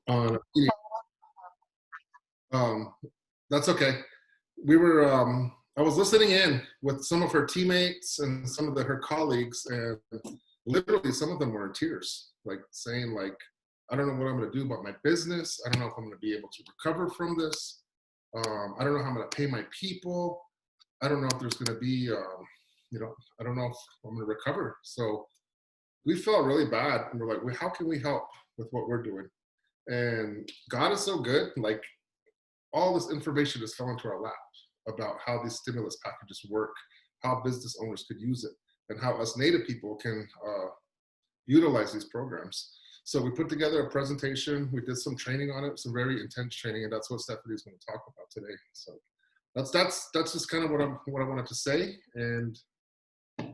on um, that's okay. We were I was listening in with some of her teammates and some of her colleagues, and literally some of them were in tears, like saying like, I don't know what I'm going to do about my business. I don't know if I'm going to be able to recover from this. I don't know how I'm going to pay my people. I don't know if there's going to be, I don't know if I'm going to recover. So we felt really bad, and we're like, well, how can we help with what we're doing? And God is so good. Like, all this information has fallen into our lap about how these stimulus packages work, how business owners could use it, and how us Native people can utilize these programs. So we put together a presentation. We did some training on it, some very intense training, and that's what Stephanie's going to talk about today. So that's just kind of what I wanted to say, and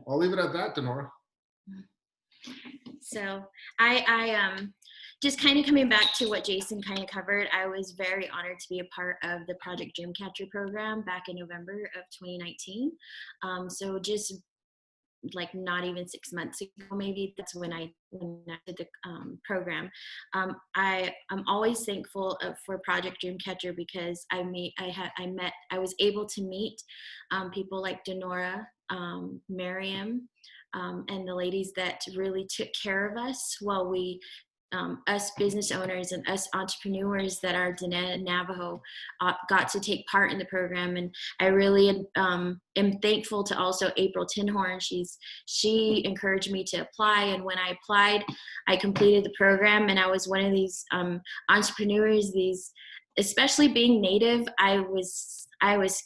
I'll leave it at that, Denora. So I just kind of coming back to what Jason kind of covered, I was very honored to be a part of the Project Dreamcatcher program back in November of 2019. So just like not even 6 months ago, maybe, that's when I did the program. I'm always thankful for Project Dreamcatcher because I was able to meet people like Denora, Miriam, and the ladies that really took care of us while we us business owners and us entrepreneurs that are Diné Navajo got to take part in the program. And I really am thankful to also April Tinhorn. She encouraged me to apply, and when I applied, I completed the program, and I was one of these entrepreneurs. Especially being Native, I was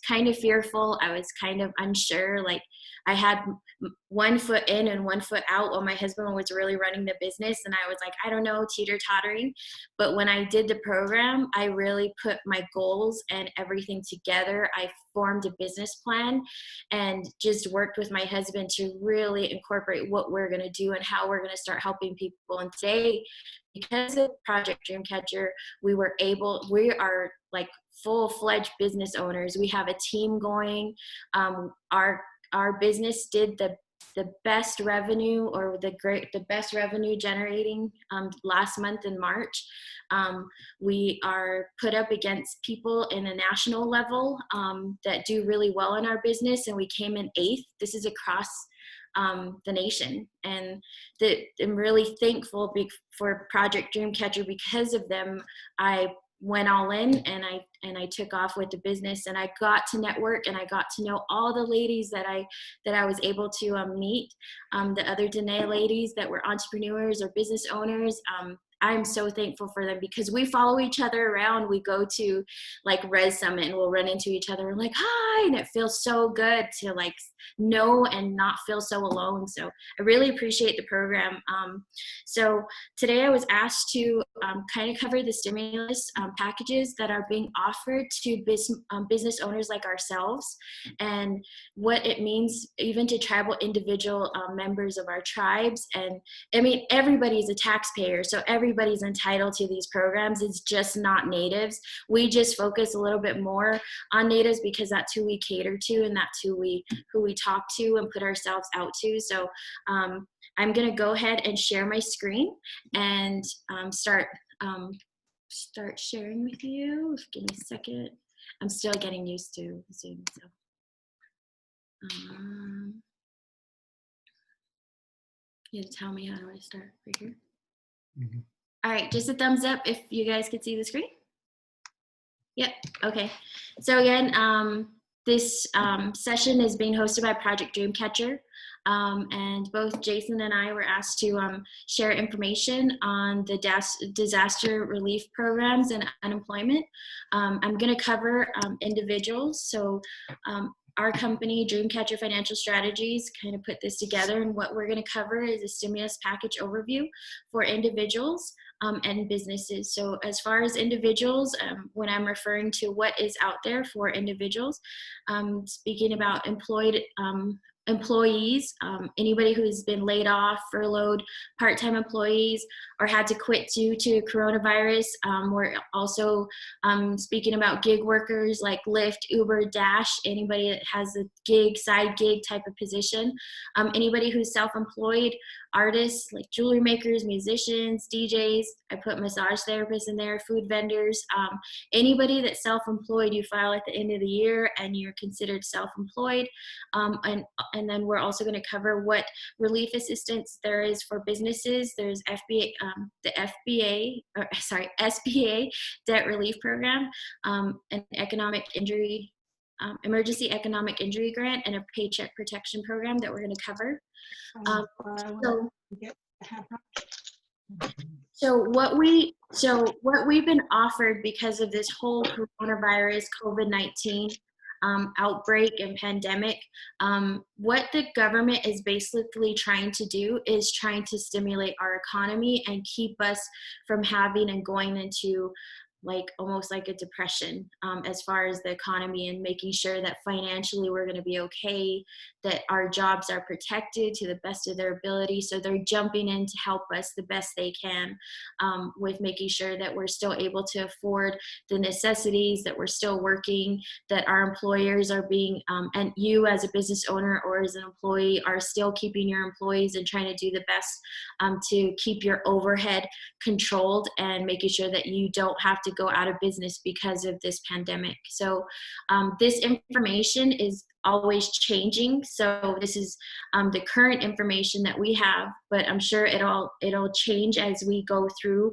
kind of fearful. I was kind of unsure. Like, I had 1 foot in and 1 foot out while my husband was really running the business. And I was like, I don't know, teeter-tottering. But when I did the program, I really put my goals and everything together. I formed a business plan and just worked with my husband to really incorporate what we're going to do and how we're going to start helping people. And today, because of Project Dreamcatcher, we are like full-fledged business owners. We have a team going. Our business did the best revenue, or the best revenue generating last month in March. We are put up against people in a national level that do really well in our business, and we came in 8th. This is across the nation, and I'm really thankful for Project Dreamcatcher. Because of them, I went all in, and I took off with the business, and I got to network, and I got to know all the ladies that I was able to meet, the other Diné ladies that were entrepreneurs or business owners. I'm so thankful for them because we follow each other around. We go to like Res Summit and we'll run into each other. We're like, hi, and it feels so good to like know and not feel so alone. So I really appreciate the program. So today I was asked to kind of cover the stimulus packages that are being offered to business owners like ourselves, and what it means even to tribal individual members of our tribes. And I mean, everybody's a taxpayer, so everybody's entitled to these programs. It's just not Natives. We just focus a little bit more on Natives because that's who we cater to, and that's who we talk to and put ourselves out to. So I'm gonna go ahead and share my screen and start sharing with you. Give me a second. I'm still getting used to Zoom, so. You tell me, how do I start right here? Mm-hmm. All right, just a thumbs up if you guys could see the screen. Yep, okay. So again, this session is being hosted by Project Dreamcatcher, and both Jason and I were asked to share information on the disaster relief programs and unemployment. I'm gonna cover individuals. So our company, Dreamcatcher Financial Strategies, kind of put this together, and what we're going to cover is a stimulus package overview for individuals and businesses. So as far as individuals, when I'm referring to what is out there for individuals, speaking about employees, anybody who's been laid off, furloughed, part-time employees, or had to quit due to coronavirus. We're also speaking about gig workers like Lyft, Uber, Dash, anybody that has a side gig type of position. Anybody who's self-employed artists like jewelry makers, musicians, DJs. I put massage therapists in there, food vendors, anybody that's self-employed. You file at the end of the year and you're considered self-employed. And then we're also going to cover what relief assistance there is for businesses. There's SBA debt relief program, an emergency economic injury grant, and a paycheck protection program that we're going to cover. So what we've been offered because of this whole coronavirus COVID-19 outbreak and pandemic, what the government is basically trying to do is trying to stimulate our economy and keep us from having and going into almost like a depression, as far as the economy, and making sure that financially we're going to be okay, that our jobs are protected to the best of their ability. So they're jumping in to help us the best they can, with making sure that we're still able to afford the necessities, that we're still working, that our employers are being, and you as a business owner or as an employee are still keeping your employees and trying to do the best to keep your overhead controlled, and making sure that you don't have to go out of business because of this pandemic. So this information is always changing. So this is the current information that we have, but I'm sure it'll change as we go through,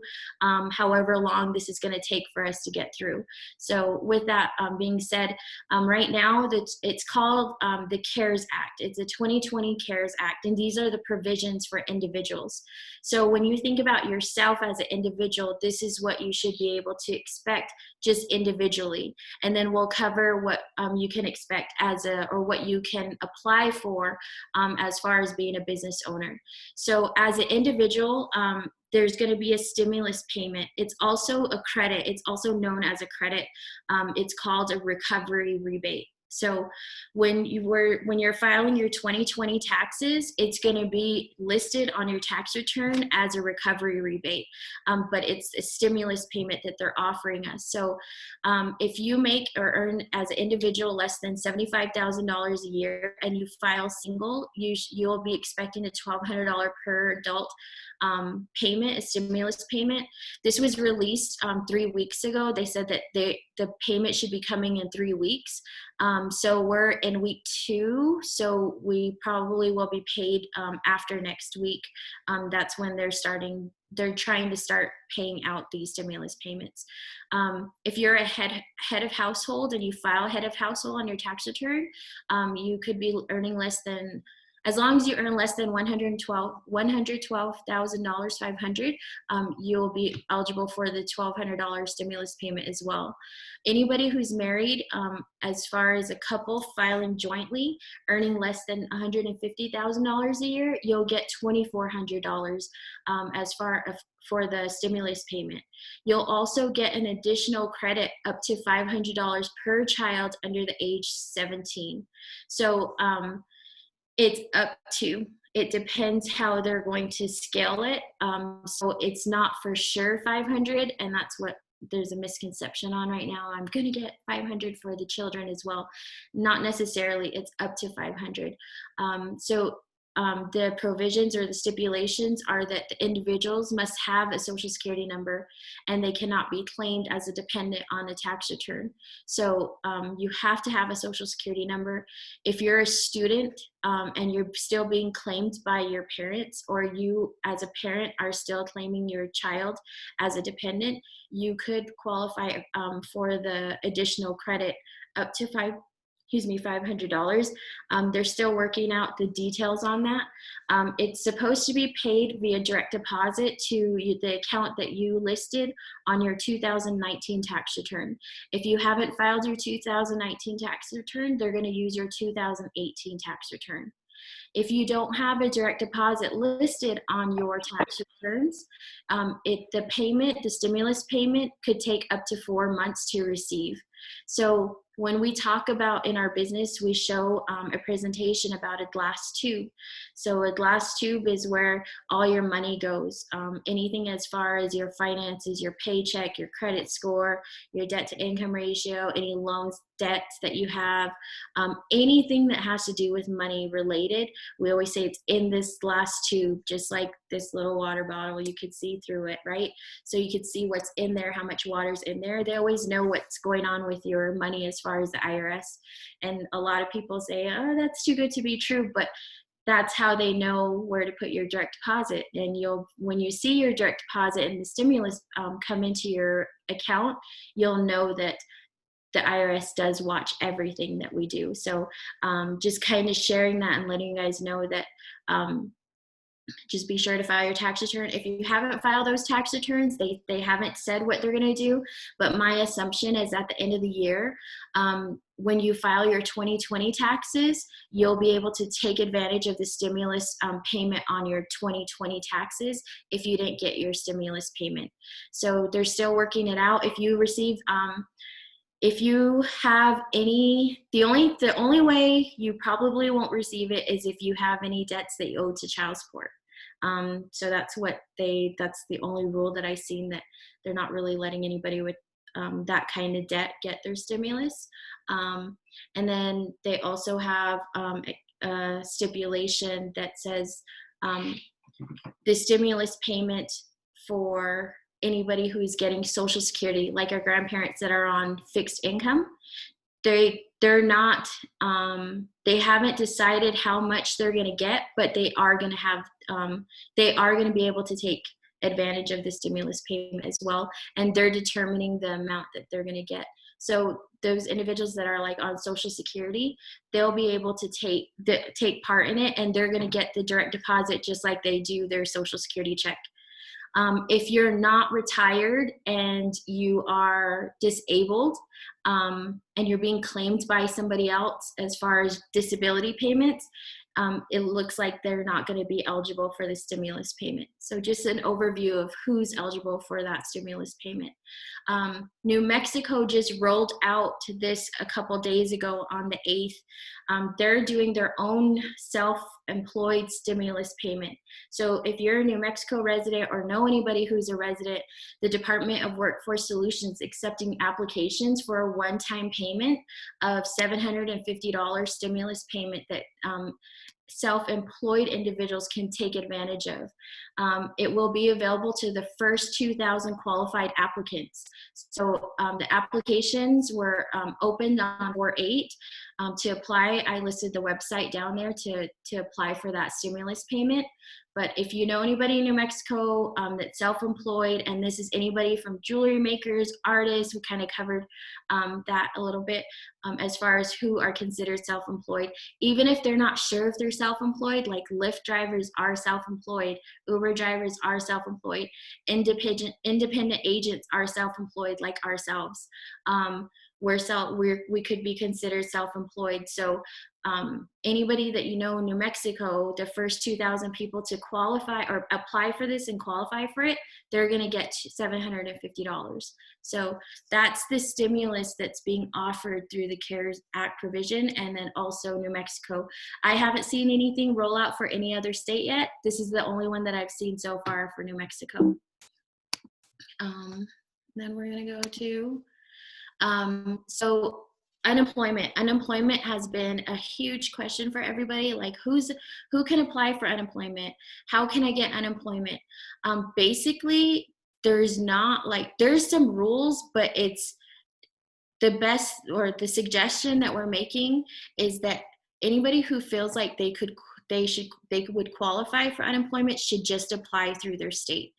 however long this is going to take for us to get through. So with that being said, right now it's called the CARES Act. It's a 2020 CARES Act, and these are the provisions for individuals. So when you think about yourself as an individual, this is what you should be able to expect just individually. And then we'll cover what you can expect or what you can apply for as far as being a business owner. So as an individual, there's going to be a stimulus payment. It's also a credit. It's also known as a credit. It's called a recovery rebate. So when you're filing your 2020 taxes, it's going to be listed on your tax return as a recovery rebate, but it's a stimulus payment that they're offering us. So if you make or earn as an individual less than $75,000 a year and you file single, you'll be expecting a $1,200 per adult payment, a stimulus payment. This was released 3 weeks ago. They said that the payment should be coming in 3 weeks. So we're in week 2, so we probably will be paid after next week. That's when they're trying to start paying out these stimulus payments. If you're a head of household and you file head of household on your tax return, you could be earning as long as you earn less than $112,500, you'll be eligible for the $1,200 stimulus payment as well. Anybody who's married, as far as a couple filing jointly, earning less than $150,000 a year, you'll get $2,400 for the stimulus payment. You'll also get an additional credit up to $500 per child under the age 17. So it depends how they're going to scale it. So it's not for sure 500, and that's what there's a misconception on right now. I'm going to get 500 for the children as well. Not necessarily, it's up to 500. The provisions or the stipulations are that the individuals must have a social security number and they cannot be claimed as a dependent on the tax return. So you have to have a social security number. If you're a student and you're still being claimed by your parents, or you as a parent are still claiming your child as a dependent, you could qualify for the additional credit up to $500. They're still working out the details on that. It's supposed to be paid via direct deposit to the account that you listed on your 2019 tax return. If you haven't filed your 2019 tax return, they're going to use your 2018 tax return. If you don't have a direct deposit listed on your tax returns, the stimulus payment could take up to 4 months to receive. So when we talk about in our business, we show a presentation about a glass tube. So a glass tube is where all your money goes. Anything as far as your finances, your paycheck, your credit score, your debt to income ratio, any loans, debts that you have, anything that has to do with money related, we always say it's in this glass tube, just like this little water bottle. You could see through it, right? So you could see what's in there, how much water's in there. They always know what's going on with your money as far as the IRS. And a lot of people say, oh, that's too good to be true, but that's how they know where to put your direct deposit. And when you see your direct deposit and the stimulus come into your account, you'll know that the IRS does watch everything that we do. So just kind of sharing that and letting you guys know that just be sure to file your tax return. If you haven't filed those tax returns, they haven't said what they're going to do. But my assumption is at the end of the year, when you file your 2020 taxes, you'll be able to take advantage of the stimulus payment on your 2020 taxes if you didn't get your stimulus payment. So they're still working it out. If you receive if you have any, the only way you probably won't receive it is if you have any debts that you owe to child support. So that's the only rule that I've seen, that they're not really letting anybody with that kind of debt get their stimulus. And then they also have a stipulation that says the stimulus payment for anybody who's getting Social Security, like our grandparents that are on fixed income, they're not, they haven't decided how much they're going to get, but they are going to have, they are going to be able to take advantage of the stimulus payment as well. And they're determining the amount that they're going to get. So those individuals that are like on Social Security, they'll be able to take part in it, and they're going to get the direct deposit just like they do their Social Security check. If you're not retired and you are disabled and you're being claimed by somebody else as far as disability payments, it looks like they're not going to be eligible for the stimulus payment. So just an overview of who's eligible for that stimulus payment. New Mexico just rolled out this a couple days ago on the 8th. They're doing their own self-employed stimulus payment. So if you're a New Mexico resident or know anybody who's a resident, the Department of Workforce Solutions accepting applications for a one-time payment of $750 stimulus payment that self-employed individuals can take advantage of. It will be available to the first 2,000 qualified applicants. So the applications were opened on 4/8. To apply, I listed the website down there to apply for that stimulus payment. But if you know anybody in New Mexico that's self-employed, and this is anybody from jewelry makers, artists, we kind of covered that a little bit as far as who are considered self-employed. Even if they're not sure if they're self-employed, like Lyft drivers are self-employed, Uber drivers are self-employed, independent agents are self-employed like ourselves. We could be considered self-employed. So anybody that you know in New Mexico, the first 2,000 people to qualify or apply for this and qualify for it, they're going to get $750. So that's the stimulus that's being offered through the CARES Act provision, and then also New Mexico. I haven't seen anything roll out for any other state yet. This is the only one that I've seen so far for New Mexico. Then we're going to go to so unemployment has been a huge question for everybody. Like who can apply for unemployment? How can I get unemployment? Basically, there's some rules, but it's the best, or the suggestion that we're making is that anybody who feels like they would qualify for unemployment should just apply through their state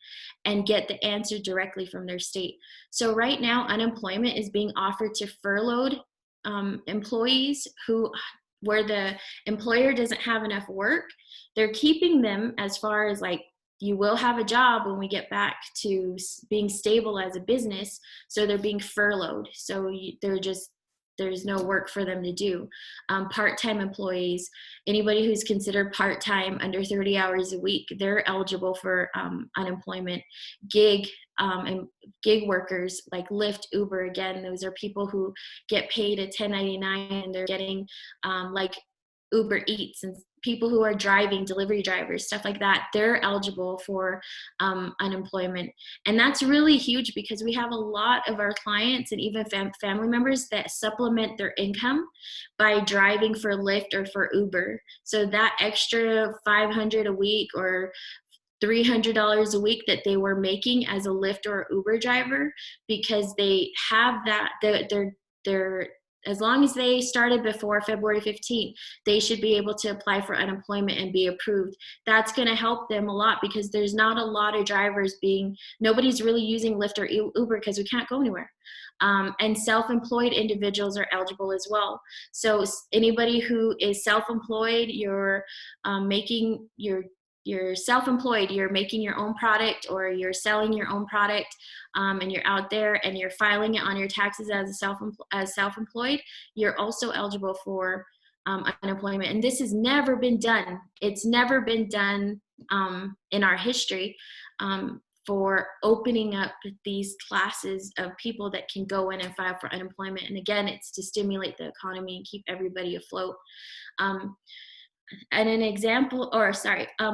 and get the answer directly from their state. So right now, unemployment is being offered to furloughed employees where the employer doesn't have enough work. They're keeping them as far as like, you will have a job when we get back to being stable as a business. So they're being furloughed. So there's no work for them to do. Part-time employees, anybody who's considered part-time under 30 hours a week, they're eligible for unemployment. Gig and gig workers like Lyft, Uber. Again, those are people who get paid a 1099 and they're getting like Uber Eats, and people who are driving, delivery drivers, stuff like that, they're eligible for unemployment. And that's really huge because we have a lot of our clients and even family members that supplement their income by driving for Lyft or for Uber. So that extra $500 a week or $300 a week that they were making as a Lyft or Uber driver, because they have that, they're as long as they started before February 15th, they should be able to apply for unemployment and be approved. That's going to help them a lot because there's not a lot of drivers nobody's really using Lyft or Uber because we can't go anywhere. And self-employed individuals are eligible as well. So anybody who is self-employed, you're self-employed, you're making your own product or you're selling your own product, and you're out there and you're filing it on your taxes as self-employed, you're also eligible for unemployment. And this has never been done. It's never been done in our history for opening up these classes of people that can go in and file for unemployment. And again, it's to stimulate the economy and keep everybody afloat. And an example,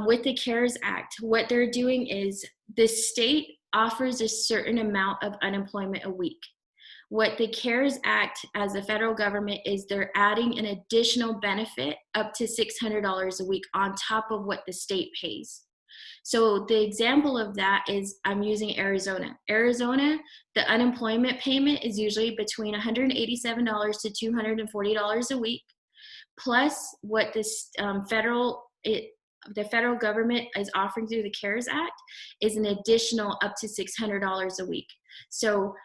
with the CARES Act, what they're doing is the state offers a certain amount of unemployment a week. What the CARES Act as the federal government is, they're adding an additional benefit up to $600 a week on top of what the state pays. So the example of that is, I'm using Arizona. Arizona, the unemployment payment is usually between $187 to $240 a week. Plus what this the federal government is offering through the CARES Act is an additional up to $600 a week. So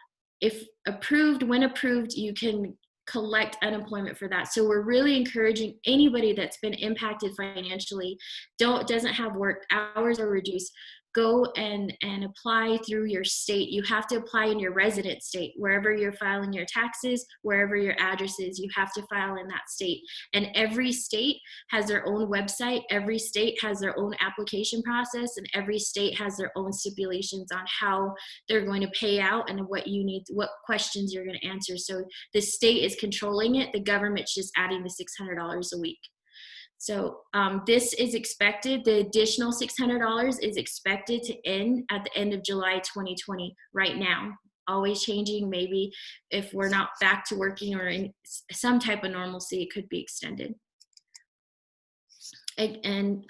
when approved, you can collect unemployment for that. So we're really encouraging anybody that's been impacted financially, doesn't have work, hours are reduced, go and apply through your state. You have to apply in your resident state, wherever you're filing your taxes, wherever your address is, you have to file in that state. And every state has their own website, every state has their own application process, and every state has their own stipulations on how they're going to pay out and what questions you're going to answer. So the state is controlling it, the government's just adding the $600 a week. So this is expected, the additional $600 is expected to end at the end of July 2020 right now. Always changing, maybe if we're not back to working or in some type of normalcy, it could be extended. And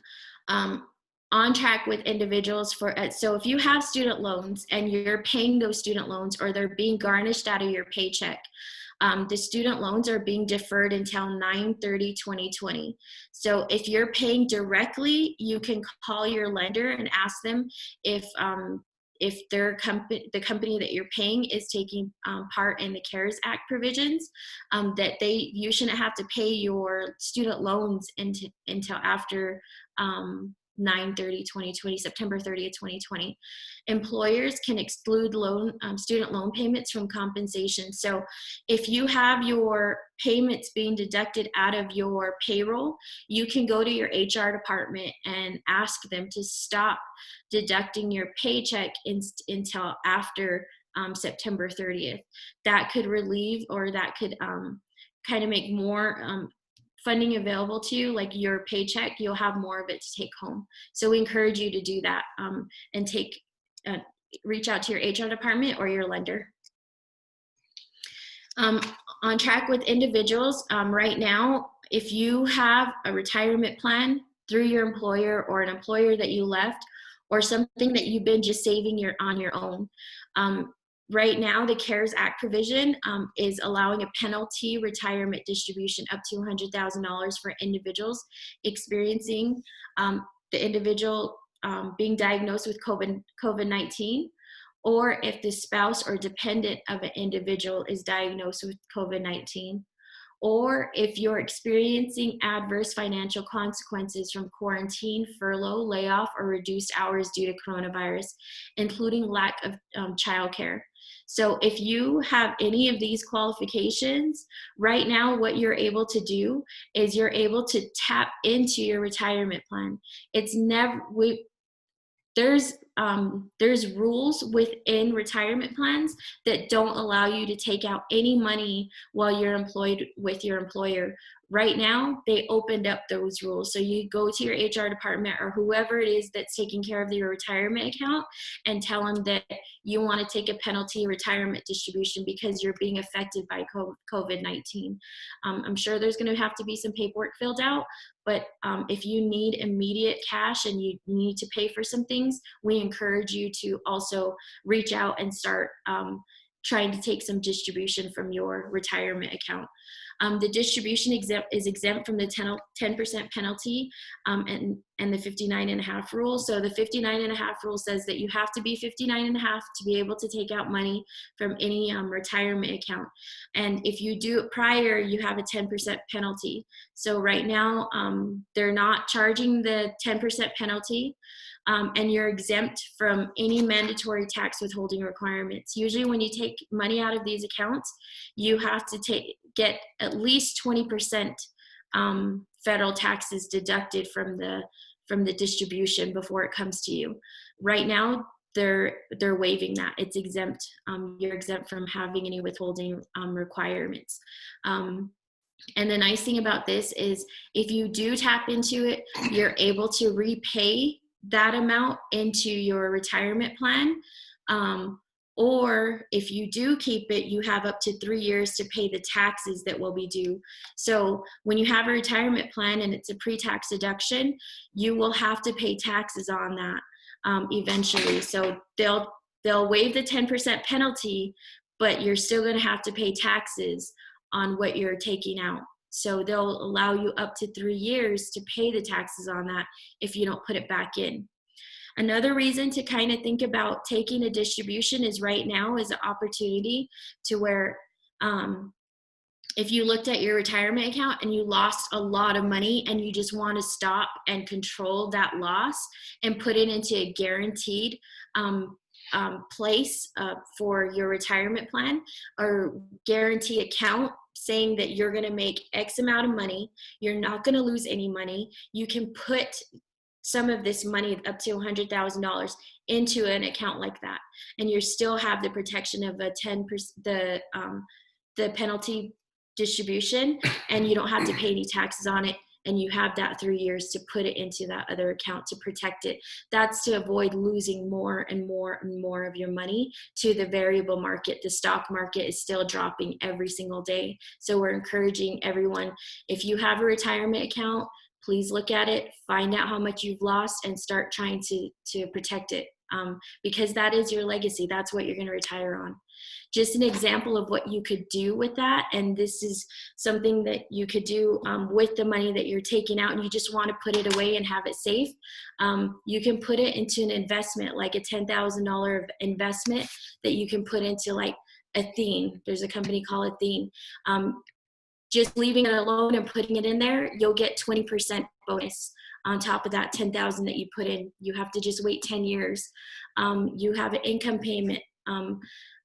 on track with individuals so if you have student loans and you're paying those student loans or they're being garnished out of your paycheck, the student loans are being deferred until 9/30/2020. So if you're paying directly, you can call your lender and ask them if the company that you're paying is taking part in the CARES Act provisions, that you shouldn't have to pay your student loans until after 9/30/2020, September 30th, 2020. Employers can exclude student loan payments from compensation. So if you have your payments being deducted out of your payroll, you can go to your HR department and ask them to stop deducting your paycheck until after September 30th. That could relieve, or that could kind of make more funding available to you, like your paycheck, you'll have more of it to take home. So we encourage you to do that and reach out to your HR department or your lender. On track with individuals, right now, if you have a retirement plan through your employer or an employer that you left, or something that you've been just saving on your own, right now, the CARES Act provision is allowing a penalty retirement distribution up to $100,000 for individuals experiencing the individual being diagnosed with COVID-19, or if the spouse or dependent of an individual is diagnosed with COVID-19, or if you're experiencing adverse financial consequences from quarantine, furlough, layoff, or reduced hours due to coronavirus, including lack of childcare. So if you have any of these qualifications, right now what you're able to do is you're able to tap into your retirement plan. There's there's rules within retirement plans that don't allow you to take out any money while you're employed with your employer. Right now, they opened up those rules. So you go to your HR department or whoever it is that's taking care of your retirement account and tell them that you want to take a penalty retirement distribution because you're being affected by COVID-19. I'm sure there's going to have to be some paperwork filled out, but if you need immediate cash and you need to pay for some things, we encourage you to also reach out and start trying to take some distribution from your retirement account. The distribution is exempt from the 10% penalty and the 59.5 rule. So the 59.5 rule says that you have to be 59.5 to be able to take out money from any retirement account. And if you do it prior, you have a 10% penalty. So right now, they're not charging the 10% penalty. And you're exempt from any mandatory tax withholding requirements. Usually when you take money out of these accounts, you have to get at least 20% federal taxes deducted from the distribution before it comes to you. Right now, they're waiving that. It's exempt. You're exempt from having any withholding requirements. And the nice thing about this is if you do tap into it, you're able to repay that amount into your retirement plan. Or if you do keep it, you have up to 3 years to pay the taxes that will be due. So when you have a retirement plan and it's a pre-tax deduction, you will have to pay taxes on that eventually. So they'll waive the 10% penalty, but you're still going to have to pay taxes on what you're taking out. So they'll allow you up to 3 years to pay the taxes on that if you don't put it back in. Another reason to kind of think about taking a distribution is right now is an opportunity to where if you looked at your retirement account and you lost a lot of money and you just want to stop and control that loss and put it into a guaranteed place for your retirement plan or guarantee account, saying that you're going to make X amount of money, you're not going to lose any money, you can put some of this money up to $100,000 into an account like that, and you still have the protection of a 10% the penalty distribution, and you don't have to pay any taxes on it, and you have that 3 years to put it into that other account to protect it. That's to avoid losing more and more and more of your money to the variable market. The stock market is still dropping every single day. So we're encouraging everyone, if you have a retirement account, please look at it, find out how much you've lost, and start trying to protect it, because that is your legacy. That's what you're going to retire on. Just an example of what you could do with that, and this is something that you could do with the money that you're taking out and you just want to put it away and have it safe. You can put it into an investment, like a $10,000 investment that you can put into like Athene. There's a company called Athene. Just leaving it alone and putting it in there, you'll get 20% bonus on top of that 10,000 that you put in. You have to just wait 10 years. You have an income payment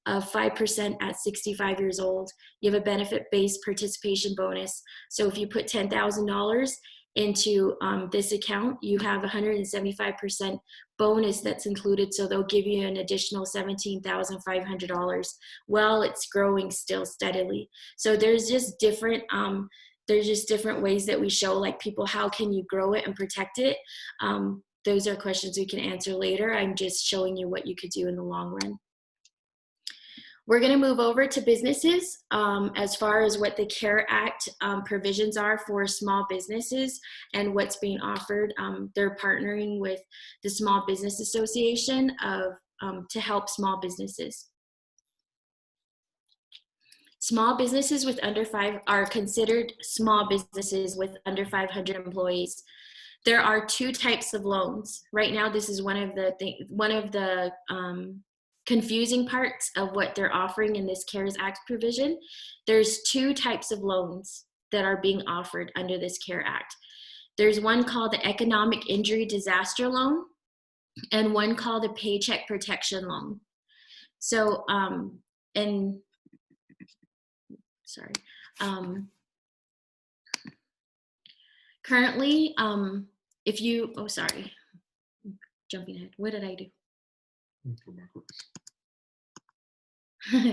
of 5% at 65 years old. You have a benefit-based participation bonus. So if you put $10,000 into this account, you have 175% bonus that's included. So they'll give you an additional $17,500. Well, it's growing still steadily. So there's just different ways that we show like people, how can you grow it and protect it? Those are questions we can answer later. I'm just showing you what you could do in the long run. We're going to move over to businesses as far as what the CARE Act provisions are for small businesses and what's being offered. They're partnering with the Small Business Association to help small businesses. Small businesses with under 5 are considered small businesses with under 500 employees. There are 2 types of loans. Right now, this is one of the confusing parts of what they're offering in this CARES Act provision. There's 2 types of loans that are being offered under this CARE Act. There's one called the Economic Injury Disaster Loan and one called the Paycheck Protection Loan. So, currently, jumping ahead, what did I do? Go backwards.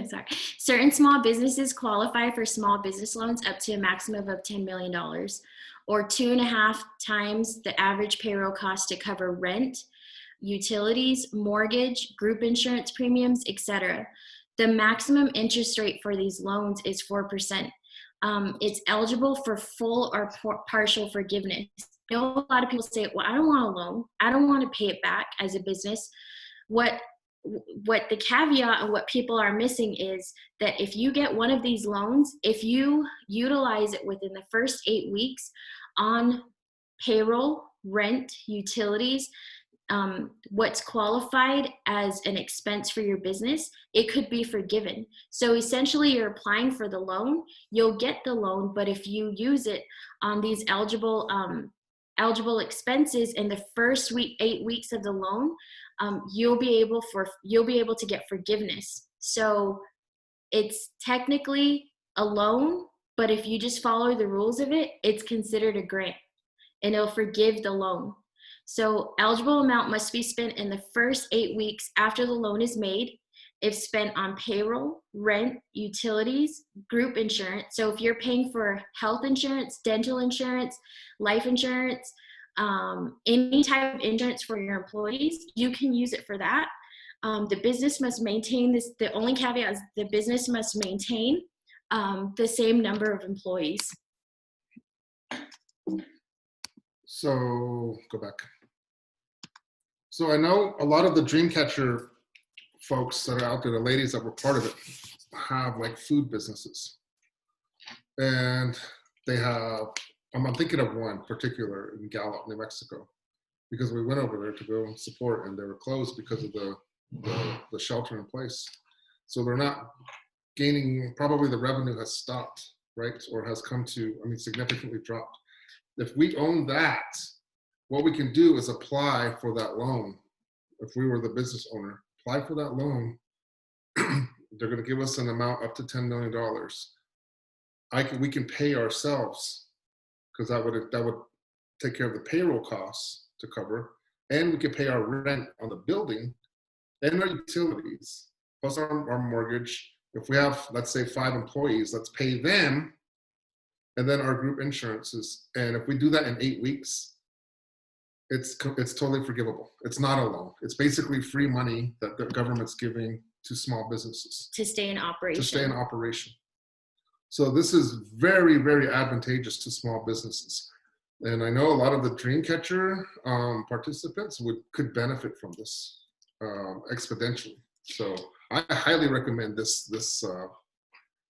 Sorry. Certain small businesses qualify for small business loans up to a maximum of $10 million, or 2.5 times the average payroll cost to cover rent, utilities, mortgage, group insurance premiums, etc. The maximum interest rate for these loans is 4%. It's eligible for full or partial forgiveness. I know a lot of people say, well, I don't want a loan. I don't want to pay it back as a business. What the caveat and what people are missing is that if you get one of these loans, if you utilize it within the first 8 weeks on payroll, rent, utilities, what's qualified as an expense for your business, it could be forgiven. So essentially you're applying for the loan, you'll get the loan, but if you use it on these eligible expenses in the first 8 weeks of the loan, you'll be able to get forgiveness. So it's technically a loan, but if you just follow the rules of it, it's considered a grant and it'll forgive the loan. So eligible amount must be spent in the first 8 weeks after the loan is made, if spent on payroll, rent, utilities, group insurance. So if you're paying for health insurance, dental insurance, life insurance, any type of insurance for your employees, you can use it for that. The business must maintain this. The only caveat is the business must maintain the same number of employees. So go back. So I know a lot of the Dreamcatcher folks that are out there, the ladies that were part of it, have like food businesses. And they have, I'm thinking of one particular in Gallup, New Mexico, because we went over there to go and support, and they were closed because of the shelter in place. So they're not gaining, probably the revenue has stopped, right? Or has come to, significantly dropped. If we own that, what we can do is apply for that loan. If we were the business owner, apply for that loan. They're going to give us an amount up to $10 million. We can pay ourselves, because that would take care of the payroll costs to cover, and we can pay our rent on the building and our utilities, plus our mortgage. If we have, let's say, 5 employees, let's pay them, and then our group insurances. And if we do that in 8 weeks, it's totally forgivable. It's not a loan. It's basically free money that the government's giving to small businesses to stay in operation. So this is very, very advantageous to small businesses. And I know a lot of the Dreamcatcher participants could benefit from this exponentially. So I highly recommend this.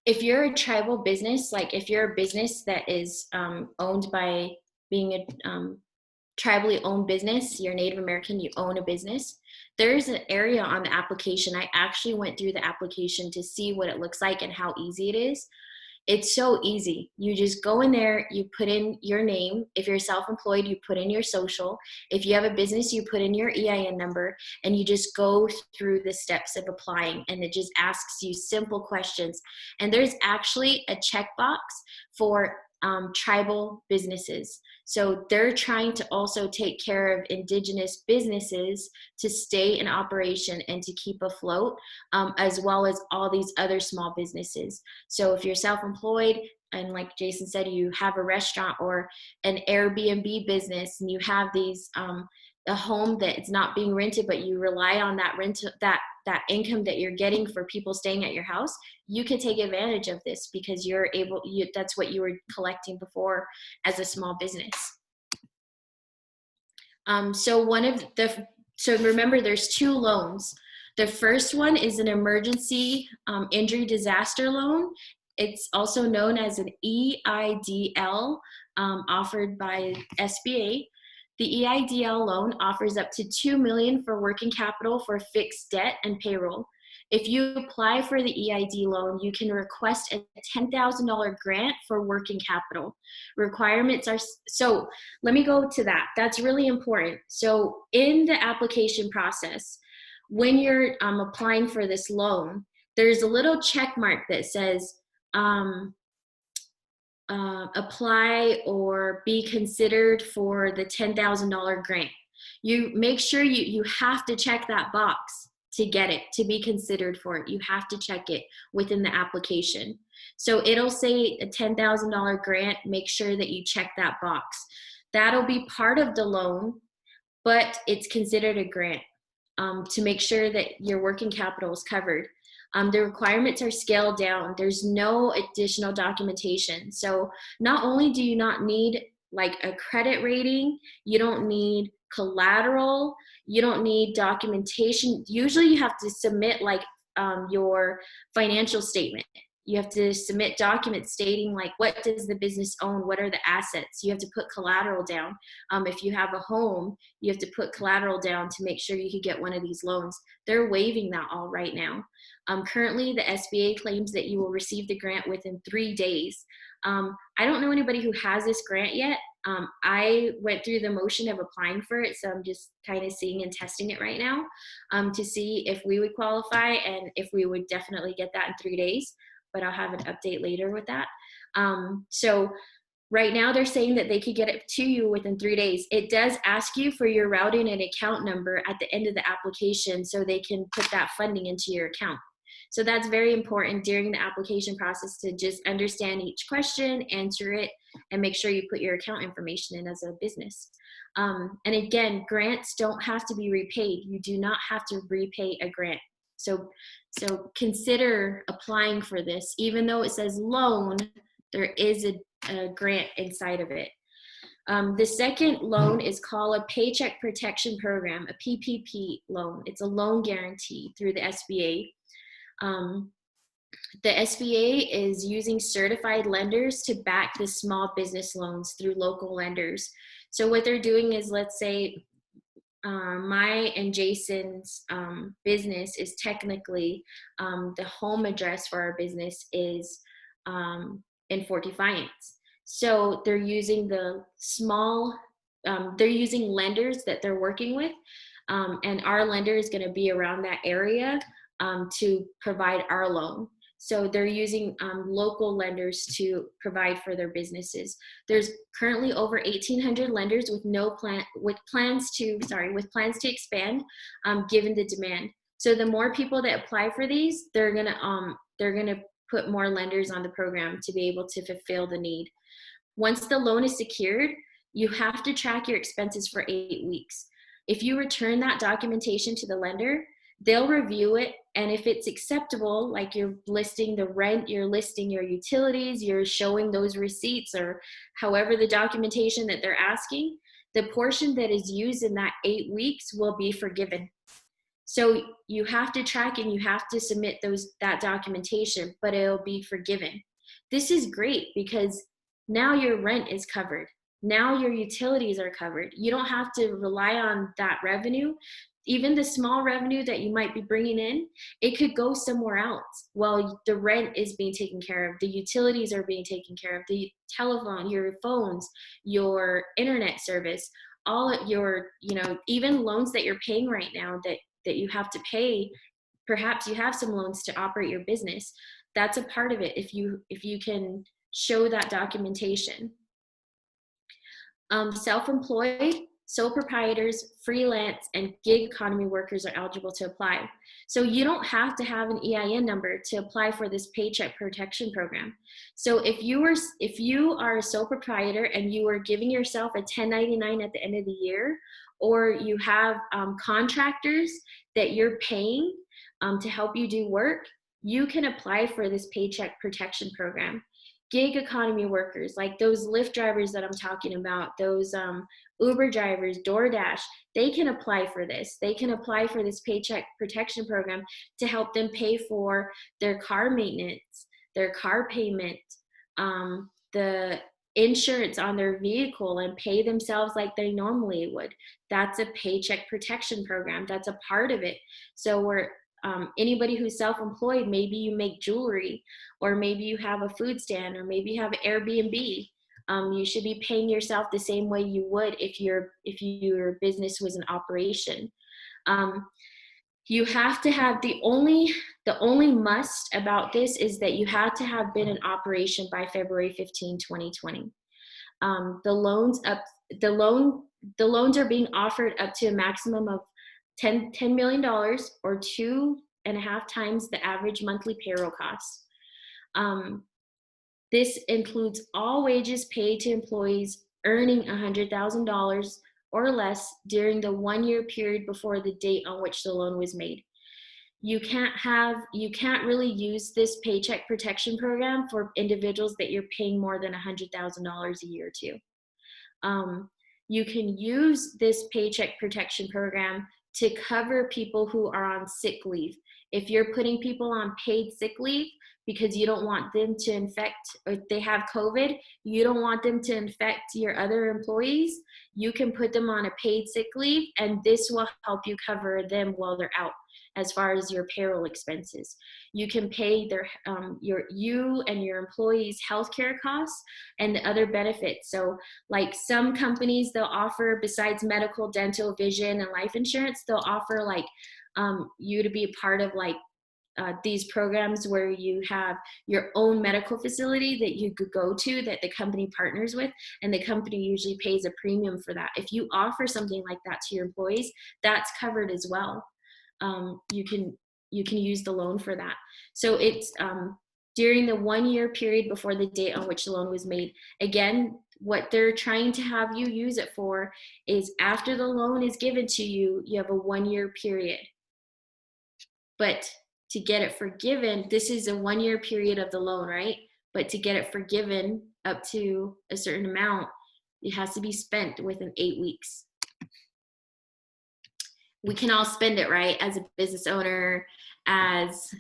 If you're a tribal business, like if you're a business that is owned by being a tribally owned business, you're Native American, you own a business, there's an area on the application. I actually went through the application to see what it looks like and how easy it is. It's so easy. You just go in there, you put in your name. If you're self-employed, you put in your social. If you have a business, you put in your EIN number, and you just go through the steps of applying, and it just asks you simple questions. And there's actually a checkbox for tribal businesses. So they're trying to also take care of indigenous businesses to stay in operation and to keep afloat, as well as all these other small businesses. So if you're self-employed, and like Jason said, you have a restaurant or an Airbnb business, and you have these a home that is not being rented, but you rely on that that income that you're getting for people staying at your house, you can take advantage of this because that's what you were collecting before as a small business. So remember, there's 2 loans. The first one is an emergency injury disaster loan. It's also known as an EIDL, offered by SBA. The EIDL loan offers up to $2 million for working capital for fixed debt and payroll. If you apply for the EID loan, you can request a $10,000 grant for working capital. Requirements are, so let me go to that. That's really important. So in the application process, when you're applying for this loan, there's a little check mark that says, apply or be considered for the $10,000 grant. You make sure you have to check that box. to get it, to be considered for it. You have to check it within the application. So it'll say a $10,000 grant, make sure that you check that box. That'll be part of the loan, but it's considered a grant to make sure that your working capital is covered. The requirements are scaled down. There's no additional documentation. So not only do you not need like a credit rating, you don't need collateral, you don't need documentation. Usually you have to submit like your financial statement. You have to submit documents stating like, what does the business own? What are the assets? You have to put collateral down. If you have a home, you have to put collateral down to make sure you could get one of these loans. They're waiving that all right now. Currently, the SBA claims that you will receive the grant within 3 days. I don't know anybody who has this grant yet. I went through the motion of applying for it, so I'm just kind of seeing and testing it right now to see if we would qualify and if we would definitely get that in 3 days. But I'll have an update later with that. So right now they're saying that they could get it to you within 3 days. It does ask you for your routing and account number at the end of the application so they can put that funding into your account. So that's very important during the application process to just understand each question, answer it, and make sure you put your account information in as a business. And again, grants don't have to be repaid. You do not have to repay a grant. So consider applying for this. Even though it says loan, there is a grant inside of it. The second loan is called a Paycheck Protection Program, a PPP loan. It's a loan guarantee through the SBA. The SBA is using certified lenders to back the small business loans through local lenders. So what they're doing is, let's say my and Jason's business is technically the home address for our business is in Fort Defiance. So they're using the small, they're using lenders that they're working with, and our lender is going to be around that area to provide our loan. So they're using local lenders to provide for their businesses. There's currently over 1,800 lenders with plans to expand, given the demand. So the more people that apply for these, they're gonna put more lenders on the program to be able to fulfill the need. Once the loan is secured, you have to track your expenses for 8 weeks. If you return that documentation to the lender, they'll review it, and if it's acceptable, like you're listing the rent, you're listing your utilities, you're showing those receipts, or however the documentation that they're asking, the portion that is used in that 8 weeks will be forgiven. So you have to track and you have to submit that documentation, but it'll be forgiven. This is great because now your rent is covered. Now your utilities are covered. You don't have to rely on that revenue. Even the small revenue that you might be bringing in, it could go somewhere else. Well, the rent is being taken care of. The utilities are being taken care of. The telephone, your phones, your internet service, all of your, even loans that you're paying right now that you have to pay. Perhaps you have some loans to operate your business. That's a part of it if you can show that documentation. Self-employed, sole proprietors, freelance, and gig economy workers are eligible to apply. So you don't have to have an EIN number to apply for this Paycheck Protection Program. So if you are a sole proprietor and you are giving yourself a 1099 at the end of the year, or you have contractors that you're paying to help you do work, you can apply for this Paycheck Protection Program. Gig economy workers, like those Lyft drivers that I'm talking about, those Uber drivers, DoorDash, they can apply for this. They can apply for this Paycheck Protection Program to help them pay for their car maintenance, their car payment, the insurance on their vehicle, and pay themselves like they normally would. That's a Paycheck Protection Program. That's a part of it. So anybody who's self-employed, maybe you make jewelry, or maybe you have a food stand, or maybe you have Airbnb. You should be paying yourself the same way you would if your business was an operation. You have to have the only must about this is that you have to have been in operation by February 15, 2020. The loans are being offered up to a maximum of $10 million or 2.5 times the average monthly payroll costs. This includes all wages paid to employees earning $100,000 or less during the 1-year period before the date on which the loan was made. You can't really use this paycheck protection program for individuals that you're paying more than $100,000 a year to. You can use this paycheck protection program to cover people who are on sick leave. If you're putting people on paid sick leave because you don't want them to infect, or if they have COVID, you don't want them to infect your other employees, you can put them on a paid sick leave, and this will help you cover them while they're out as far as your payroll expenses. You can pay their you and your employees' healthcare costs and the other benefits. So like some companies, they'll offer, besides medical, dental, vision, and life insurance, they'll offer like you to be a part of like these programs where you have your own medical facility that you could go to that the company partners with, and the company usually pays a premium for that. If you offer something like that to your employees, that's covered as well. You can use the loan for that. So it's during the 1-year period before the date on which the loan was made. Again, what they're trying to have you use it for is after the loan is given to you, you have a 1-year period. But to get it forgiven, this is a 1-year period of the loan, right? But to get it forgiven up to a certain amount, it has to be spent within 8 weeks. We can all spend it, right? As a business owner, as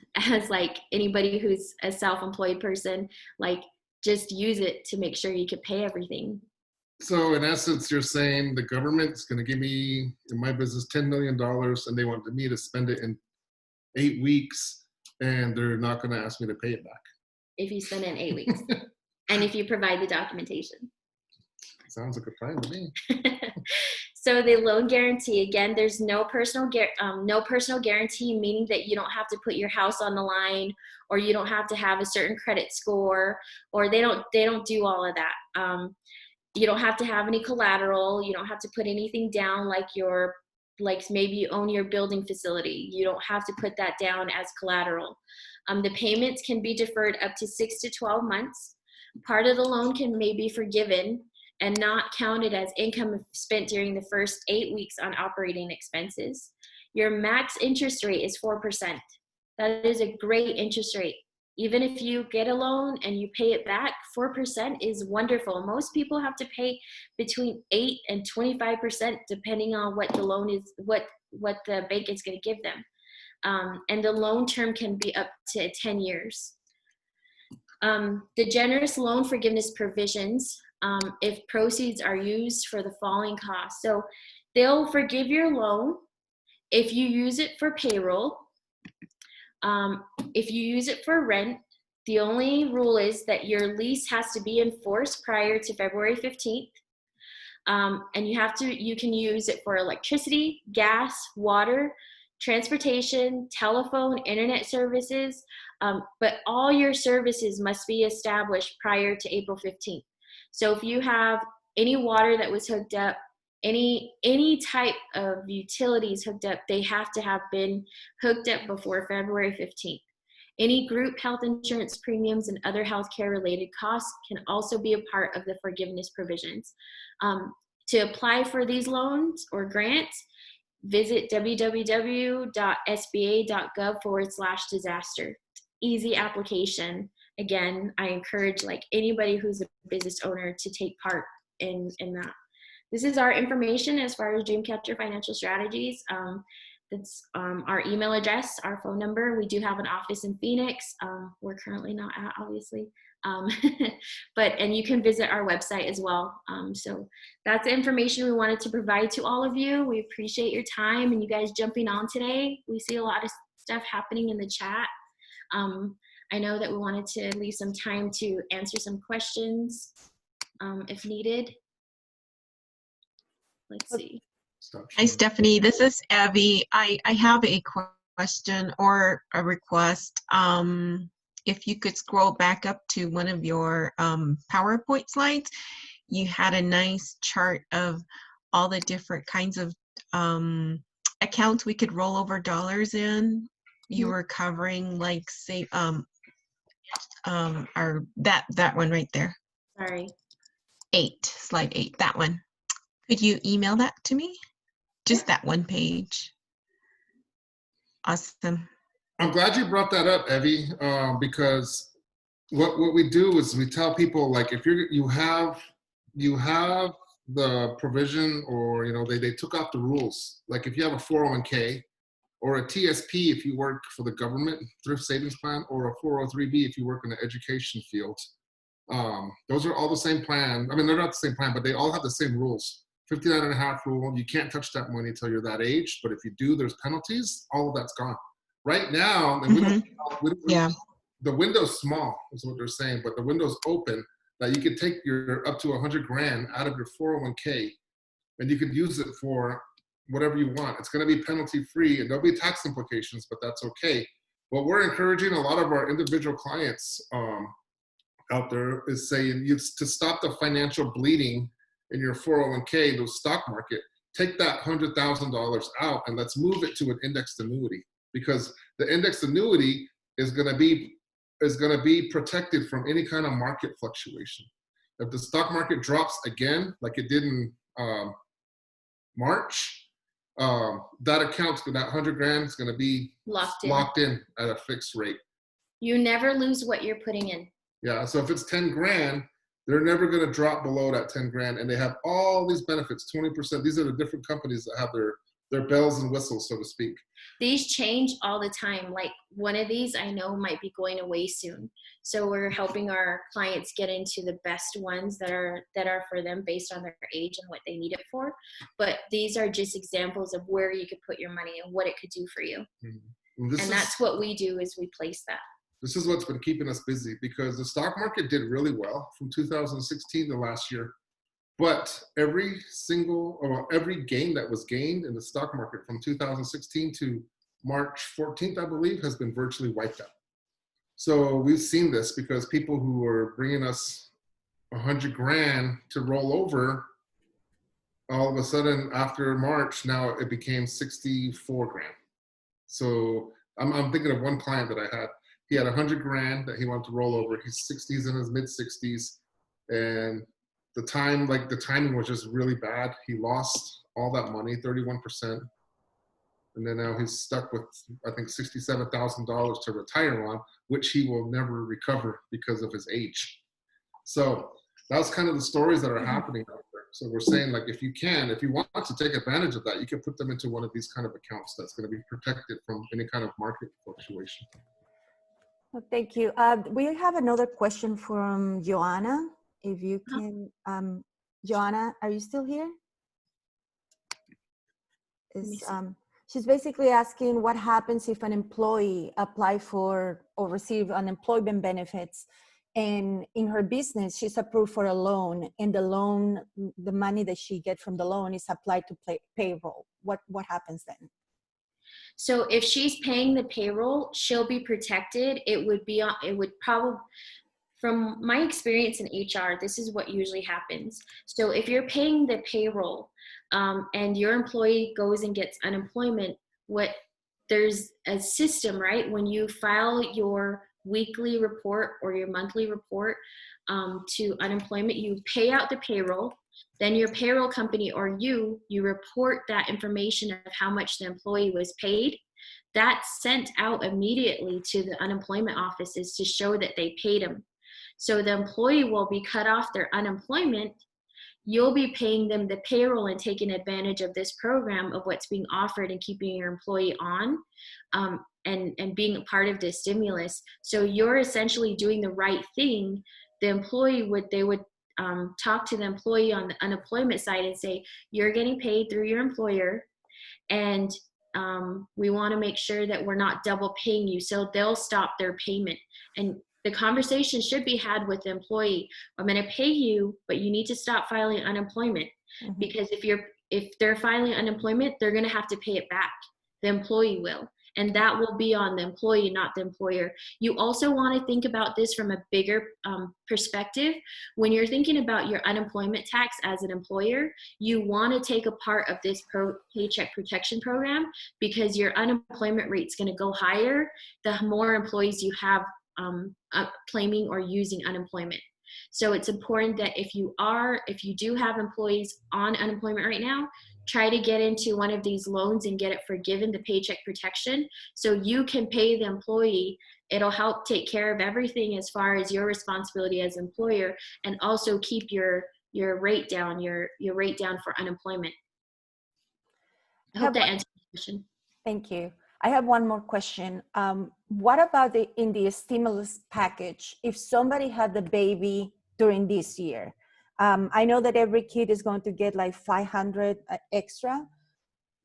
like anybody who's a self-employed person, like just use it to make sure you can pay everything. So in essence, you're saying the government's going to give me, in my business, $10 million, and they want me to spend it in 8 weeks, and they're not going to ask me to pay it back. If you spend it in 8 weeks. And if you provide the documentation. Sounds like a plan to me. So the loan guarantee, again, there's no personal guarantee, meaning that you don't have to put your house on the line, or you don't have to have a certain credit score, or they don't do all of that. You don't have to have any collateral. You don't have to put anything down like maybe you own your building facility. You don't have to put that down as collateral. The payments can be deferred up to 6 to 12 months. Part of the loan can maybe be forgiven and not counted as income spent during the first 8 weeks on operating expenses. Your max interest rate is 4%. That is a great interest rate. Even if you get a loan and you pay it back, 4% is wonderful. Most people have to pay between 8 and 25% depending on what the loan is, what the bank is going to give them. And the loan term can be up to 10 years. The generous loan forgiveness provisions, if proceeds are used for the following costs. So they'll forgive your loan if you use it for payroll. If you use it for rent, the only rule is that your lease has to be enforced prior to February 15th. And you can use it for electricity, gas, water, transportation, telephone, internet services, but all your services must be established prior to April 15th. So if you have any water that was hooked up, any type of utilities hooked up, they have to have been hooked up before February 15th. Any group health insurance premiums and other healthcare related costs can also be a part of the forgiveness provisions. To apply for these loans or grants, visit www.sba.gov/disaster. Easy application. Again, I encourage anybody who's a business owner to take part in that. This is our information as far as Dreamcatcher Financial Strategies. That's our email address, our phone number. We do have an office in Phoenix. We're currently not at, obviously. And you can visit our website as well. So that's the information we wanted to provide to all of you. We appreciate your time and you guys jumping on today. We see a lot of stuff happening in the chat. I know that we wanted to leave some time to answer some questions if needed. Let's see. Hi, Stephanie. This is Abby. I have a question or a request. If you could scroll back up to one of your PowerPoint slides, you had a nice chart of all the different kinds of accounts we could roll over dollars in, you Mhm. were covering like say our that one right there. Sorry. 8, slide 8, that one. Could you email that to me? Just that one page. Awesome. I'm glad you brought that up, Evie, because what we do is we tell people, like, if you have the provision, or they took out the rules, like if you have a 401k or a TSP if you work for the government thrift savings plan, or a 403b if you work in the education field. Those are all the same plan. I mean, they're not the same plan, but they all have the same rules. 59 and a half rule, you can't touch that money until you're that age, but if you do, there's penalties. All of that's gone. Right now, and Yeah. the window's small, is what they're saying, but the window's open that you could take your up to 100 grand out of your 401k, and you could use it for whatever you want. It's going to be penalty free, and there'll be tax implications, but that's okay. What we're encouraging a lot of our individual clients out there is saying, to stop the financial bleeding in your 401k, the stock market, take that $100,000 out and let's move it to an indexed annuity, because the indexed annuity is going to be protected from any kind of market fluctuation. If the stock market drops again, like it did in March, that account, that 100 grand is going to be locked in at a fixed rate. You never lose what you're putting in. Yeah, so if it's 10 grand, they're never going to drop below that 10 grand, and they have all these benefits, 20%. These are the different companies that have their bells and whistles, so to speak. These change all the time. Like one of these I know might be going away soon. So we're helping our clients get into the best ones that are for them based on their age and what they need it for. But these are just examples of where you could put your money and what it could do for you. Mm-hmm. That's what we do, is we place that. This is what's been keeping us busy, because the stock market did really well from 2016 to last year. But every gain that was gained in the stock market from 2016 to March 14th, I believe, has been virtually wiped out. So we've seen this because people who were bringing us 100 grand to roll over, all of a sudden after March, now it became 64 grand. So I'm thinking of one client that I had. He had 100 grand that he wanted to roll over. He's in his mid 60s, and the timing was just really bad. He lost all that money, 31%. And then now he's stuck with, I think, $67,000 to retire on, which he will never recover because of his age. So that's kind of the stories that are happening out there. So we're saying, like, if you want to take advantage of that, you can put them into one of these kind of accounts that's going to be protected from any kind of market fluctuation. Well, thank you. We have another question from Joanna. If you can, Joanna, are you still here? She's basically asking what happens if an employee apply for or receive unemployment benefits, and in her business, she's approved for a loan, and the money that she gets from the loan is applied to payroll. What happens then? So if she's paying the payroll, she'll be protected. It would probably, from my experience in HR, this is what usually happens. So if you're paying the payroll and your employee goes and gets unemployment, there's a system, right? When you file your weekly report or your monthly report to unemployment, you pay out the payroll. Then your payroll company or you report that information of how much the employee was paid. That's sent out immediately to the unemployment offices to show that they paid them. So the employee will be cut off their unemployment. You'll be paying them the payroll and taking advantage of this program of what's being offered and keeping your employee on and being a part of this stimulus. So you're essentially doing the right thing. The employee would talk to the employee on the unemployment side and say, you're getting paid through your employer, and we want to make sure that we're not double paying you. So they'll stop their payment. And the conversation should be had with the employee. I'm going to pay you, but you need to stop filing unemployment. Mm-hmm. Because if they're filing unemployment, they're going to have to pay it back. The employee will. and that will be on the employee, not the employer. You also want to think about this from a bigger perspective. When you're thinking about your unemployment tax as an employer, you want to take a part of this paycheck protection program, because your unemployment rate is going to go higher the more employees you have claiming or using unemployment. So it's important that if you do have employees on unemployment right now, try to get into one of these loans and get it forgiven, the paycheck protection, so you can pay the employee. It'll help take care of everything as far as your responsibility as employer, and also keep your rate down, your rate down for unemployment. I hope that answers the question. Thank you. I have one more question. What about in the stimulus package, if somebody had the baby during this year? I know that every kid is going to get like 500 extra.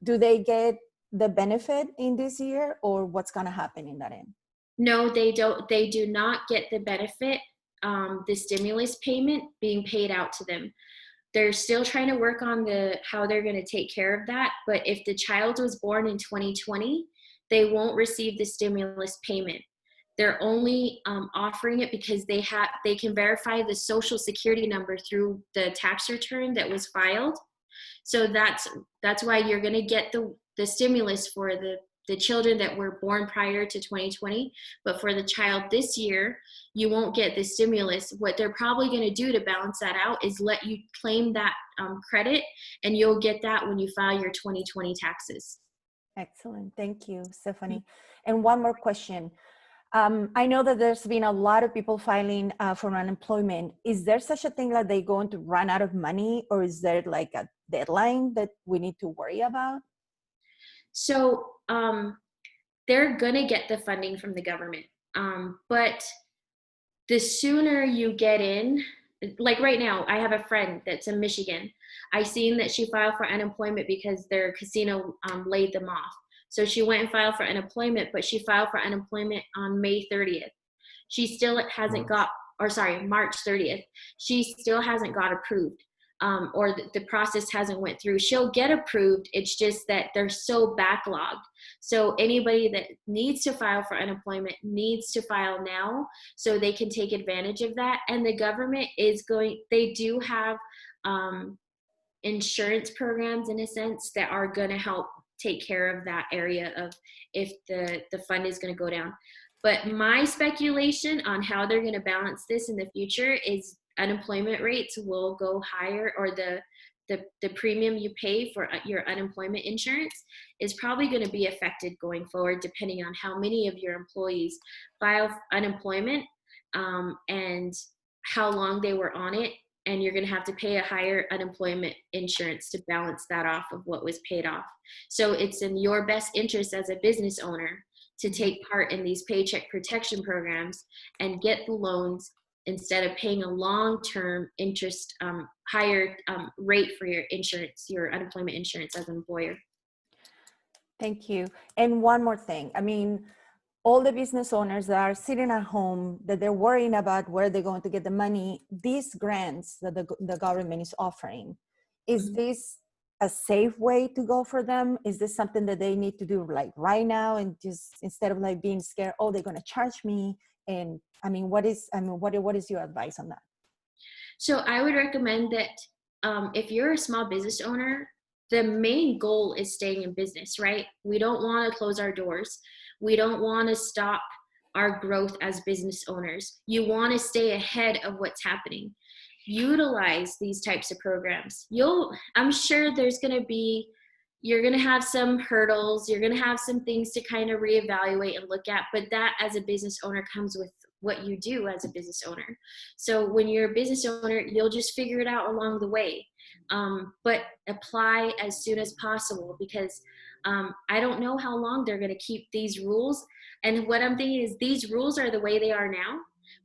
Do they get the benefit in this year, or what's going to happen in that end? No, they don't. They do not get the benefit, the stimulus payment being paid out to them. They're still trying to work on how they're going to take care of that. But if the child was born in 2020, they won't receive the stimulus payment. They're only offering it because they can verify the social security number through the tax return that was filed. So that's why you're going to get the stimulus for the children that were born prior to 2020. But for the child this year, you won't get the stimulus. What they're probably going to do to balance that out is let you claim that credit, and you'll get that when you file your 2020 taxes. Excellent. Thank you, Stephanie. And one more question. I know that there's been a lot of people filing for unemployment. Is there such a thing that they're going to run out of money, or is there like a deadline that we need to worry about? So they're going to get the funding from the government. But the sooner you get in, like right now, I have a friend that's in Michigan. I seen that she filed for unemployment because their casino laid them off. So she went and filed for unemployment, but she filed for unemployment on May 30th. She still hasn't March 30th. She still hasn't got approved, or the process hasn't went through. She'll get approved. It's just that they're so backlogged. So anybody that needs to file for unemployment needs to file now so they can take advantage of that. And the government they do have insurance programs in a sense that are going to help take care of that area of if the fund is going to go down. But my speculation on how they're going to balance this in the future is unemployment rates will go higher, or the premium you pay for your unemployment insurance is probably going to be affected going forward, depending on how many of your employees file unemployment and how long they were on it. And you're going to have to pay a higher unemployment insurance to balance that off of what was paid off. So it's in your best interest as a business owner to take part in these paycheck protection programs and get the loans instead of paying a long-term interest, higher rate for your insurance, your unemployment insurance as an employer. Thank you. And one more thing. I mean, all the business owners that are sitting at home, that they're worrying about where they're going to get the money, these grants that the government is offering, is this a safe way to go for them? Is this something that they need to do like right now, and just instead of like being scared, oh, they're going to charge me? And what is your advice on that? So I would recommend that if you're a small business owner, the main goal is staying in business, right? We don't want to close our doors. We don't want to stop our growth as business owners. You want to stay ahead of what's happening. Utilize these types of programs. I'm sure you're going to have some hurdles. You're going to have some things to kind of reevaluate and look at, but that as a business owner comes with what you do as a business owner. So when you're a business owner, you'll just figure it out along the way. But apply as soon as possible, because I don't know how long they're going to keep these rules. And what I'm thinking is these rules are the way they are now,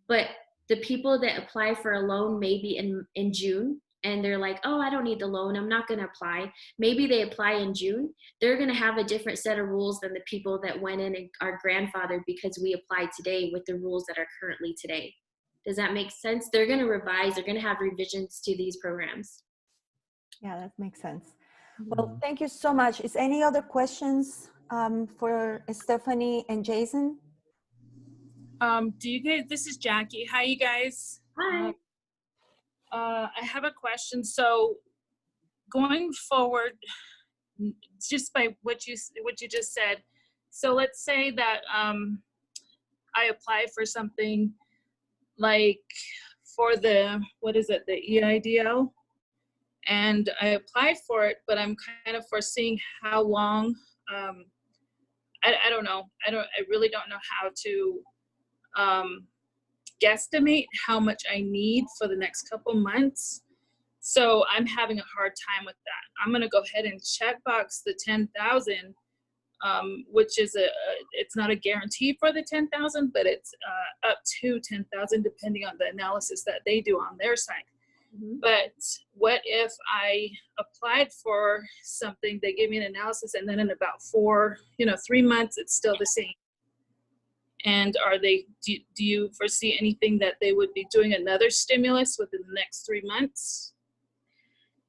but the people that apply for a loan maybe in June, and they're like, oh, I don't need the loan, I'm not going to apply. Maybe they apply in June. They're going to have a different set of rules than the people that went in and are grandfathered because we applied today with the rules that are currently today. Does that make sense? They're going to revise, they're going to have revisions to these programs. Yeah, that makes sense. Well, thank you so much. Is any other questions for Stephanie and Jason. Do you guys, this is Jackie. Hi, you guys. Hi. I have a question. So going forward, just by what you just said, so let's say that I apply for something like for the, what is it, the EIDL, and I applied for it, but I'm kind of foreseeing how long, I don't know. I really don't know how to guesstimate how much I need for the next couple months. So I'm having a hard time with that. I'm gonna go ahead and checkbox the 10,000, which is it's not a guarantee for the 10,000, but it's up to 10,000 depending on the analysis that they do on their side. Mm-hmm. But what if I applied for something, they gave me an analysis, and then in about 3 months, it's still the same? And do you foresee anything that they would be doing another stimulus within the next 3 months?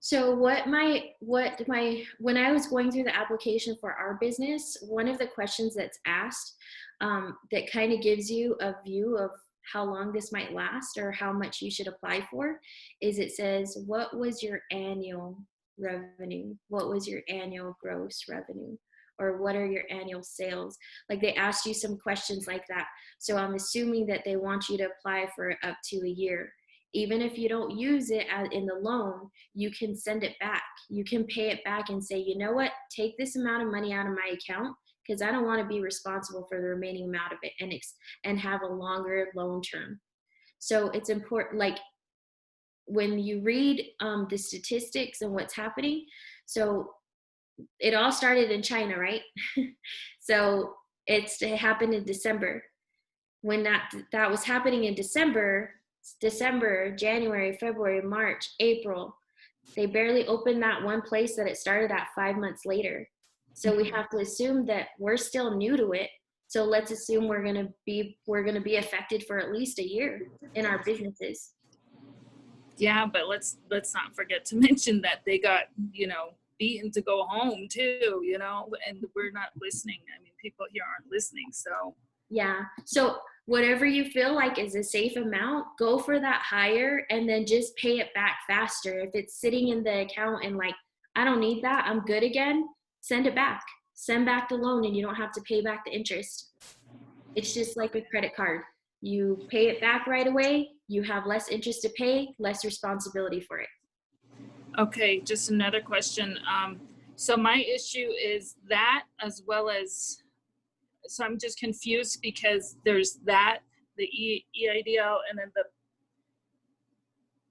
So when I was going through the application for our business, one of the questions that's asked that kind of gives you a view of how long this might last or how much you should apply for is it says, what was your annual revenue? What was your annual gross revenue? Or what are your annual sales? Like they asked you some questions like that. So I'm assuming that they want you to apply for up to a year. Even if you don't use it in the loan, you can send it back. You can pay it back and say, you know what, take this amount of money out of my account because I don't want to be responsible for the remaining amount of it and have a longer loan term. So it's important, like when you read the statistics and what's happening, so it all started in China, right? So it happened in December. When that was happening in December, January, February, March, April, they barely opened that one place that it started at 5 months later. So we have to assume that we're still new to it. So let's assume we're gonna be affected for at least a year in our businesses. Yeah, but let's not forget to mention that they got, beaten to go home too, and we're not listening. I mean, people here aren't listening, so. Yeah, so whatever you feel like is a safe amount, go for that higher and then just pay it back faster. If it's sitting in the account and like, I don't need that, I'm good again, send it back. Send back the loan and you don't have to pay back the interest. It's just like a credit card. You pay it back right away, you have less interest to pay, less responsibility for it. Okay, just another question. So my issue is that as well as, so I'm just confused because there's that, the EIDL, and then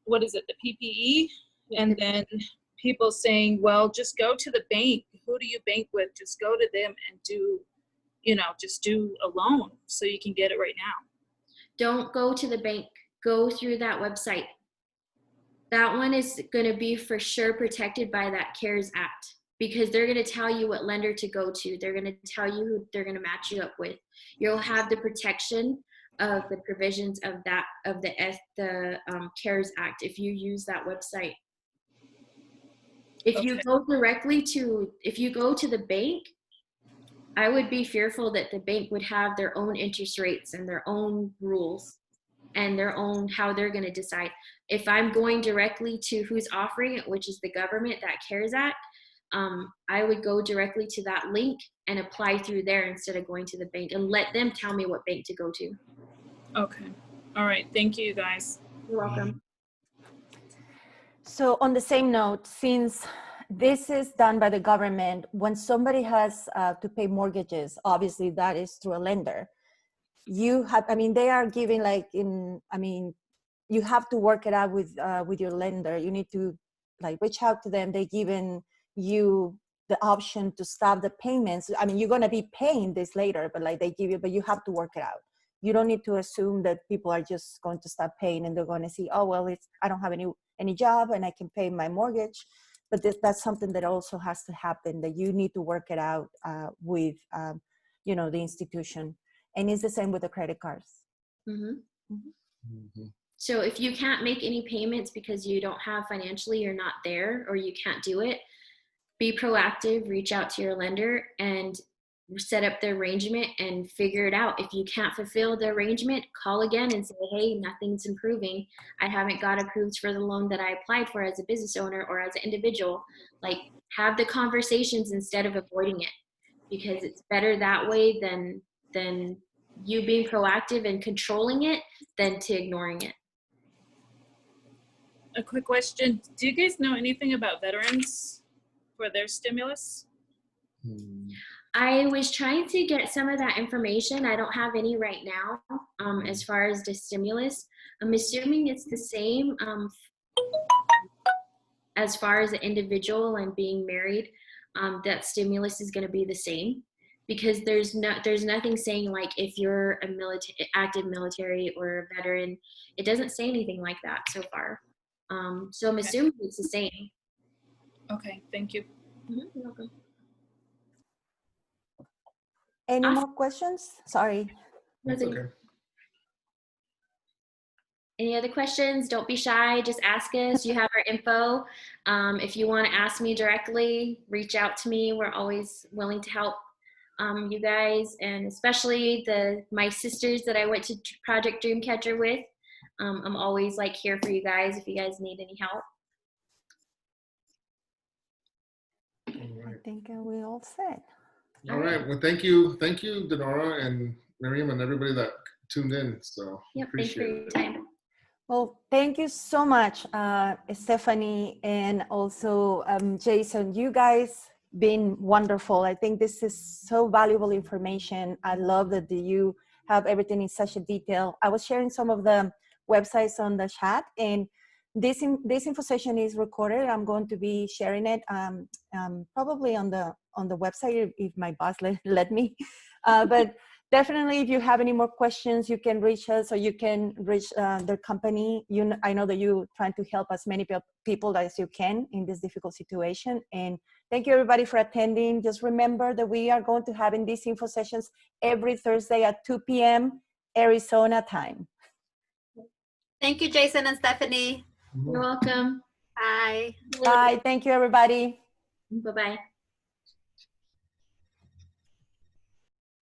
what is it, the PPE? And then people saying, well, just go to the bank. Who do you bank with? Just go to them and just do a loan so you can get it right now. Don't go to the bank. Go through that website. That one is going to be for sure protected by that CARES Act because they're going to tell you what lender to go to. They're going to tell you who they're going to match you up with. You'll have the protection of the provisions of the CARES Act if you use that website. If you go to the bank, I would be fearful that the bank would have their own interest rates and their own rules and their own how they're going to decide. If I'm going directly to who's offering it, which is the government, that CARES Act, I would go directly to that link and apply through there instead of going to the bank and let them tell me what bank to go to. Okay. All right. Thank you, guys. You're welcome. So on the same note, since this is done by the government, when somebody has to pay mortgages, obviously that is through a lender. You have, they are giving you have to work it out with your lender. You need to reach out to them. They're giving you the option to stop the payments. You're going to be paying this later, but but you have to work it out. You don't need to assume that people are just going to stop paying and they're going to see, oh, well, I don't have any job and I can pay my mortgage. But that's something that also has to happen, that you need to work it out with, the institution. And it's the same with the credit cards. Mm-hmm. Mm-hmm. Mm-hmm. So if you can't make any payments because you don't have financially, you're not there, or you can't do it, be proactive, reach out to your lender. And set up the arrangement and figure it out. If you can't fulfill the arrangement, call again and say, hey, nothing's improving. I haven't got approved for the loan that I applied for as a business owner or as an individual. Like, have the conversations instead of avoiding it, because it's better that way than you being proactive and controlling it than to ignoring it. A quick question. Do you guys know anything about veterans for their stimulus? I was trying to get some of that information. I don't have any right now as far as the stimulus. I'm assuming it's the same as far as an individual and being married. That stimulus is going to be the same, because there's nothing saying like if you're a active military or a veteran. It doesn't say anything like that so far. So I'm assuming it's the same. Okay, thank you. You're welcome. Any more questions? Sorry. That's okay. Any other questions? Don't be shy. Just ask us. You have our info. If you want to ask me directly, reach out to me. We're always willing to help you guys, and especially my sisters that I went to Project Dreamcatcher with. I'm always like here for you guys if you guys need any help. I think we all set. All right. Well, thank you, Denora and Miriam and everybody that tuned in. So Yep, thanks for your time. Well, thank you so much, Stephanie, and also Jason. You guys been wonderful. I think this is so valuable information. I love that you have everything in such a detail. I was sharing some of the websites on the chat, and this info session is recorded. I'm going to be sharing it probably on the website if my boss let me. But definitely, if you have any more questions, you can reach us, or you can reach the company. I know that you're trying to help as many people as you can in this difficult situation. And thank you, everybody, for attending. Just remember that we are going to have in these info sessions every Thursday at 2 p.m. Arizona time. Thank you, Jason and Stephanie. You're welcome. Bye. Bye. Thank you, everybody. Bye-bye.